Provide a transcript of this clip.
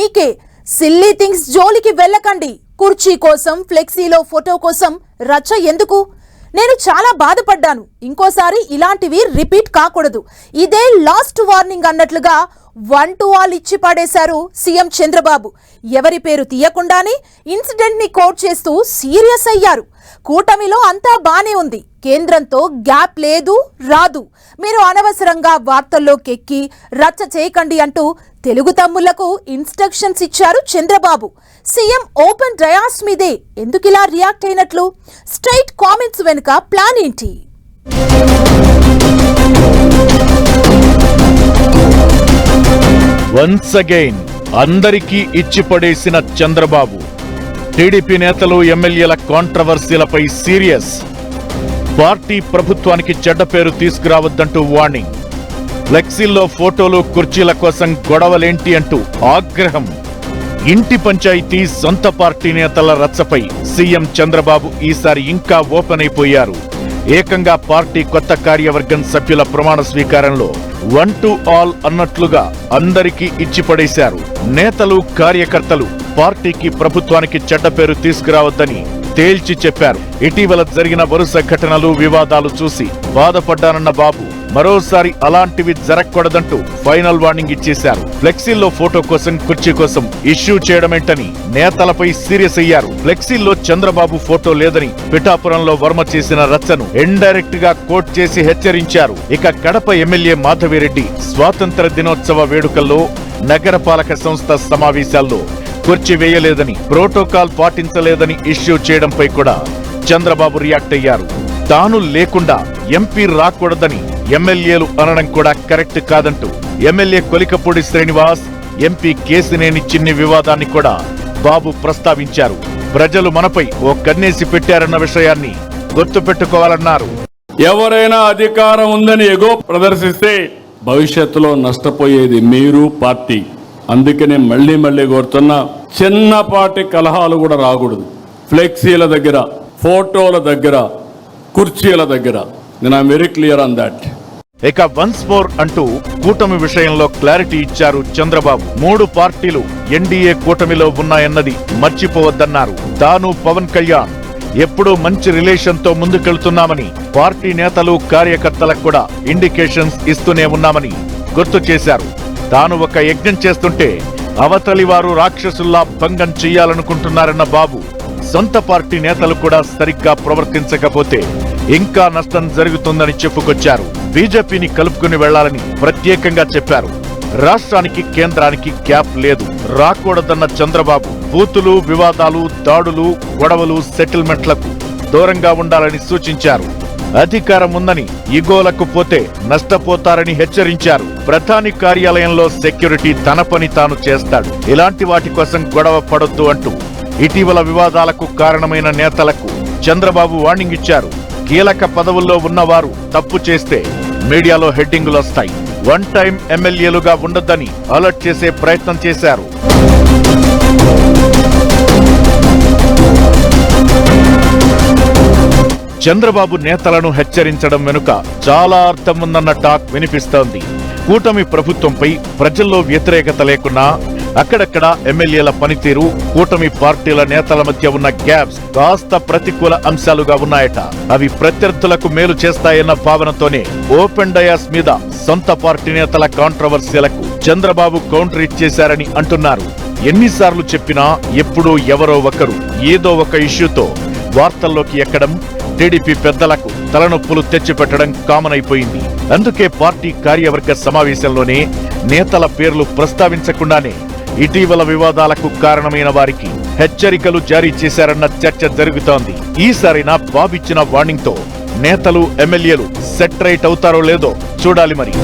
మీకే. Silly things జోలికి వెళ్ళకండి. కుర్చీ కోసం, ఫ్లెక్సీలో ఫోటో కోసం రచ్చ ఎందుకు? నేను చాలా బాధపడ్డాను. ఇంకోసారి ఇలాంటివి రిపీట్ కాకూడదు. ఇదే లాస్ట్ వార్నింగ్ అన్నట్లుగా 1 to all ఇచ్చి పడేశారు సీఎం చంద్రబాబు. ఎవరి పేరు తీయకుండానే ఇన్సిడెంట్ ని కోట్ చేస్తూ సీరియస్ అయ్యారు. కూటమిలో అంతా బానే ఉంది, కేంద్రంతో గ్యాప్ లేదు, రాదు. మీరు అనవసరంగా వార్తల్లోకెక్కి రచ్చ చేయకండి అంటూ తెలుగు తమ్ముళ్లకు ఇన్స్ట్రక్షన్స్ ఇచ్చారు చంద్రబాబు. సీఎం ఓపెన్ డయాస్ మీదే ఎందుకిలా రియాక్ట్ అయినట్లు? స్ట్రైట్ కామెంట్స్ వెనుక ప్లాన్ ఏంటి? వన్స్ అగైన్ అందరికీ ఇచ్చి పడేసిన చంద్రబాబు. టీడీపీ నేతలు ఎమ్మెల్యేల కాంట్రవర్సీలపై సీరియస్. పార్టీ ప్రభుత్వానికి చెడ్డ పేరు తీసుకురావద్దంటూ వార్నింగ్. ఫ్లెక్సీల్లో ఫోటోలు, కుర్చీల కోసం గొడవలేంటి అంటూ ఆగ్రహం. ఇంటి పంచాయతీ, సొంత పార్టీ నేతల రచ్చపై సీఎం చంద్రబాబు ఈసారి ఇంకా ఓపెన్ అయిపోయారు. ఏకంగా పార్టీ కొత్త కార్యవర్గం సభ్యుల ప్రమాణ స్వీకారంలో 1 to all అన్నట్లుగా అందరికీ ఇచ్చి పడేశారు. నేతలు, కార్యకర్తలు పార్టీకి, ప్రభుత్వానికి చెడ్డ పేరు తీసుకురావద్దని తేల్చి చెప్పారు. ఇటీవల జరిగిన వరుస ఘటనలు, వివాదాలు చూసి బాధపడ్డానన్న బాబు మరోసారి అలాంటివి జరగకూడదంటూ ఫైనల్ వార్నింగ్ ఇచ్చేశారు. ఫ్లెక్సీల్లో ఫోటో కోసం, కుర్చీ కోసం ఇష్యూ చేయడమేంటని నేతలపై సీరియస్ అయ్యారు. ఫ్లెక్సీల్లో చంద్రబాబు ఫోటో లేదని పిఠాపురంలో వర్మ చేసిన రచ్చను ఇండైరెక్ట్ గా కోట్ చేసి హెచ్చరించారు. ఇక కడప ఎమ్మెల్యే మాధవిరెడ్డి స్వాతంత్ర దినోత్సవ వేడుకల్లో, నగరపాలక సంస్థ సమావేశాల్లో కుర్చీ వేయలేదని, ప్రోటోకాల్ పాటించలేదని ఇష్యూ చేయడంపై కూడా చంద్రబాబు రియాక్ట్ అయ్యారు. తాను లేకుండా ఎంపీ రాకూడదని ఎమ్మెల్యేలు అనడం కూడా కరెక్ట్ కాదంటూ ఎమ్మెల్యే కొలికపూడి శ్రీనివాస్, ఎంపీ కేసినేని చిన్ని వివాదాన్ని కూడా బాబు ప్రస్తావించారు. ప్రజలు మనపై ఓ కన్నేసి పెట్టారన్న విషయాన్ని గుర్తుపెట్టుకోవాలన్నారు. ఎవరైనా అధికారం ఉందని ఎగో ప్రదర్శిస్తే భవిష్యత్తులో నష్టపోయేది మీరు, పార్టీ. అందుకనే మళ్ళీ కోరుతున్నా, చిన్నపాటి కలహాలు కూడా రాకూడదు. ఫ్లెక్సీల దగ్గర, ఫోటోల దగ్గర, కుర్చీల దగ్గర. నేను I'm very clear on that. ఇక వన్స్ మోర్ అంటూ కూటమి విషయంలో క్లారిటీ ఇచ్చారు చంద్రబాబు. 3 పార్టీలు ఎన్డీఏ కూటమిలో ఉన్నాయన్నది మర్చిపోవద్దన్నారు. తాను, పవన్ కళ్యాణ్ ఎప్పుడూ మంచి రిలేషన్ తో ముందుకెళ్తున్నామని, పార్టీ నేతలు, కార్యకర్తలకు కూడా ఇండికేషన్స్ ఇస్తూనే ఉన్నామని గుర్తు చేశారు. తాను ఒక యజ్ఞం చేస్తుంటే అవతలి వారు రాక్షసుల్లా భంగం చెయ్యాలనుకుంటున్నారన్న బాబు, సొంత పార్టీ నేతలు కూడా సరిగ్గా ప్రవర్తించకపోతే ఇంకా నష్టం జరుగుతుందని చెప్పుకొచ్చారు. బీజేపీని కలుపుకుని వెళ్లాలని ప్రత్యేకంగా చెప్పారు. రాష్ట్రానికి, కేంద్రానికి గ్యాప్ లేదు, రాకూడదన్న చంద్రబాబు బూతులు, వివాదాలు, దాడులు, గొడవలు, సెటిల్మెంట్లకు దూరంగా ఉండాలని సూచించారు. అధికారం ఉందని ఈగోలకు పోతే నష్టపోతారని హెచ్చరించారు. ప్రధాని కార్యాలయంలో సెక్యూరిటీ తన పని తాను చేస్తాడు, ఇలాంటి వాటి కోసం గొడవ పడొద్దు అంటూ ఇటీవల వివాదాలకు కారణమైన నేతలకు చంద్రబాబు వార్నింగ్ ఇచ్చారు. కీలక పదవుల్లో ఉన్నవారు తప్పు చేస్తే మీడియాలో హెడ్డింగులు వస్తాయి. 1 టైం ఎమ్మెల్యేలుగా ఉండొద్దని అలర్ట్ చేసే ప్రయత్నం చేశారు. చంద్రబాబు నేతలను హెచ్చరించడం వెనుక చాలా అర్థం ఉందన్న టాక్ వినిపిస్తోంది. కూటమి ప్రభుత్వంపై ప్రజల్లో వ్యతిరేకత లేకున్నా అక్కడక్కడ ఎమ్మెల్యేల పనితీరు, కూటమి పార్టీల నేతల మధ్య ఉన్న గ్యాప్స్ కాస్త ప్రతికూల అంశాలుగా ఉన్నాయట. అవి ప్రత్యర్థులకు మేలు చేస్తాయన్న భావనతోనే ఓపెన్ డయాస్ మీద సొంత పార్టీ నేతల కాంట్రవర్సీలకు చంద్రబాబు కౌంటర్ ఇచ్చేశారని అంటున్నారు. ఎన్నిసార్లు చెప్పినా ఎప్పుడూ ఎవరో ఒకరు ఏదో ఒక ఇష్యూతో వార్తల్లోకి ఎక్కడం, టీడీపీ పెద్దలకు తలనొప్పులు తెచ్చిపెట్టడం కామన్ అయిపోయింది. అందుకే పార్టీ కార్యవర్గ సమావేశంలోనే నేతల పేర్లు ప్రస్తావించకుండానే ఇటీవల వివాదాలకు కారణమైన వారికి హెచ్చరికలు జారీ చేశారన్న చర్చ జరుగుతోంది. ఈసారైనా బాబిచ్చిన వార్నింగ్ తో నేతలు, ఎమ్మెల్యేలు సెట్ రైట్ అవుతారో లేదో చూడాలి మరి.